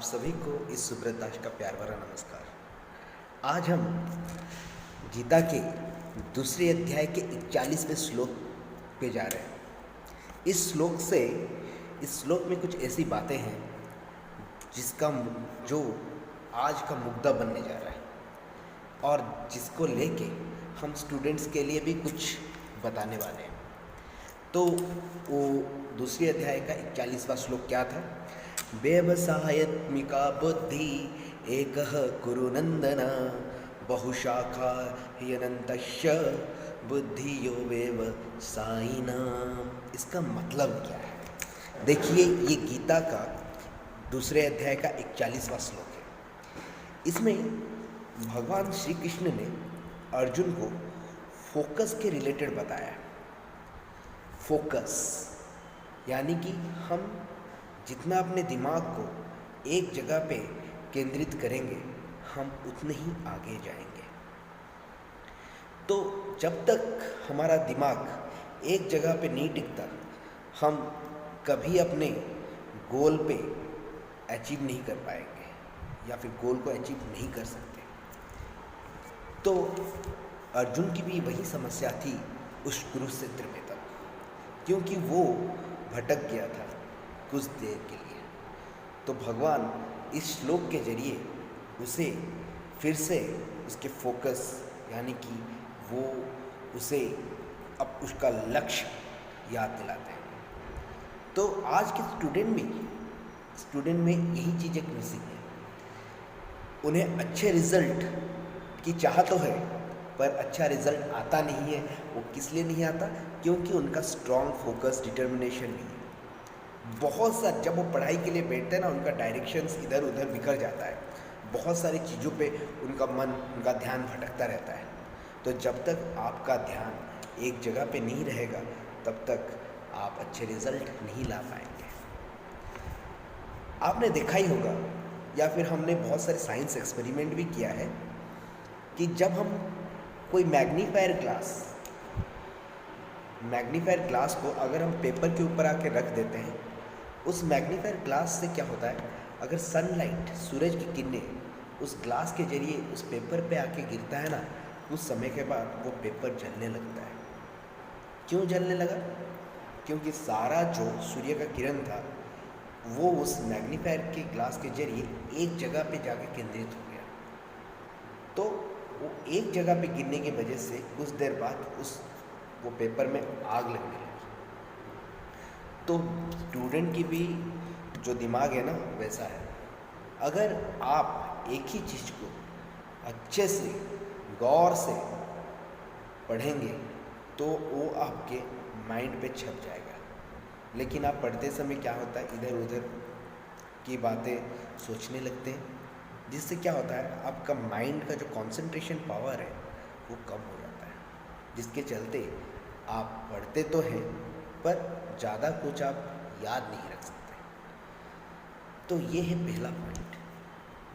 सभी को इस सुब्रताश का प्यार भरा नमस्कार। आज हम गीता के दूसरे अध्याय के 41वें श्लोक पे जा रहे हैं। इस श्लोक में कुछ ऐसी बातें हैं जिसका जो आज का मुद्दा बनने जा रहा है और जिसको लेके हम स्टूडेंट्स के लिए भी कुछ बताने वाले हैं। तो वो दूसरे अध्याय का 41वां श्लोक क्या था? व्यवसायत्मिका बुद्धि एकः कुरु नंदन बहुशाखा ह्यनन्तश्च बुद्धियो व्यवसायिनाम्। इसका मतलब क्या है? देखिए, ये गीता का दूसरे अध्याय का 41वां श्लोक है। इसमें भगवान श्री कृष्ण ने अर्जुन को फोकस के रिलेटेड बताया। फोकस यानी कि हम जितना अपने दिमाग को एक जगह पे केंद्रित करेंगे हम उतने ही आगे जाएंगे। तो जब तक हमारा दिमाग एक जगह पे नहीं टिकता हम कभी अपने गोल पे अचीव नहीं कर पाएंगे या फिर गोल को अचीव नहीं कर सकते। तो अर्जुन की भी वही समस्या थी उस कुरुक्षेत्र में तब, क्योंकि वो भटक गया था कुछ देर के लिए। तो भगवान इस श्लोक के जरिए उसे फिर से उसके फोकस यानी कि वो उसे अब उसका लक्ष्य याद दिलाते हैं। तो आज के स्टूडेंट में यही चीज़ एक मिसिंग है। उन्हें अच्छे रिजल्ट की चाह तो है पर अच्छा रिजल्ट आता नहीं है। वो किस लिए नहीं आता? क्योंकि उनका स्ट्रॉन्ग फोकस डिटर्मिनेशन नहीं है। बहुत सा जब वो पढ़ाई के लिए बैठते हैं ना, उनका डायरेक्शंस इधर उधर बिखर जाता है। बहुत सारी चीज़ों पे उनका ध्यान भटकता रहता है। तो जब तक आपका ध्यान एक जगह पे नहीं रहेगा तब तक आप अच्छे रिजल्ट नहीं ला पाएंगे। आपने देखा ही होगा या फिर हमने बहुत सारे साइंस एक्सपेरिमेंट भी किया है कि जब हम कोई मैग्नीफायर ग्लास को अगर हम पेपर के ऊपर आके रख देते हैं, उस मैग्नीफायर ग्लास से क्या होता है, अगर सनलाइट सूरज की किरणें उस ग्लास के जरिए उस पेपर पे आके गिरता है ना, कुछ समय के बाद वो पेपर जलने लगता है। क्यों जलने लगा? क्योंकि सारा जो सूर्य का किरण था वो उस मैग्नीफायर के ग्लास के जरिए एक जगह पे जाके केंद्रित हो गया। तो वो एक जगह पे गिरने की वजह से कुछ देर बाद वो पेपर में आग लगने लगी। तो स्टूडेंट की भी जो दिमाग है ना वैसा है। अगर आप एक ही चीज़ को अच्छे से गौर से पढ़ेंगे तो वो आपके माइंड पे छप जाएगा। लेकिन आप पढ़ते समय क्या होता है, इधर उधर की बातें सोचने लगते हैं, जिससे क्या होता है आपका माइंड का जो कंसंट्रेशन पावर है वो कम हो जाता है, जिसके चलते आप पढ़ते तो हैं पर ज़्यादा कुछ आप याद नहीं रख सकते। तो ये है पहला पॉइंट।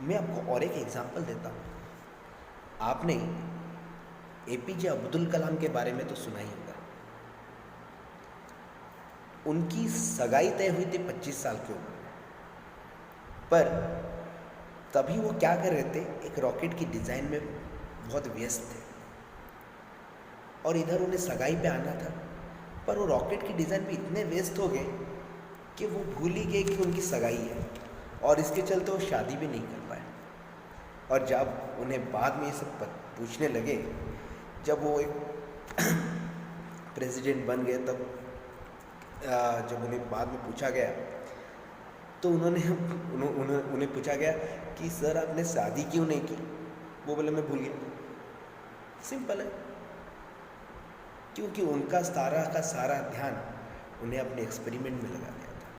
मैं आपको और एक एग्जांपल देता हूँ। आपने एपीजे अब्दुल कलाम के बारे में तो सुना ही होगा। उनकी सगाई तय हुई थी 25 साल की उम्र में, पर तभी वो क्या कर रहे थे, एक रॉकेट की डिज़ाइन में बहुत व्यस्त थे और इधर उन्हें सगाई पे आना था, पर वो रॉकेट की डिज़ाइन में इतने व्यस्त हो गए कि वो भूल ही गए कि उनकी सगाई है और इसके चलते वो शादी भी नहीं कर पाए। और जब उन्हें बाद में ये सब पूछने लगे, जब वो एक प्रेसिडेंट बन गए, तब जब उन्हें बाद में पूछा गया तो उन्हें पूछा गया कि सर आपने शादी क्यों नहीं की? वो बोले मैं भूल गया। सिंपल है, क्योंकि उनका सारा का सारा ध्यान उन्हें अपने एक्सपेरिमेंट में लगा दिया।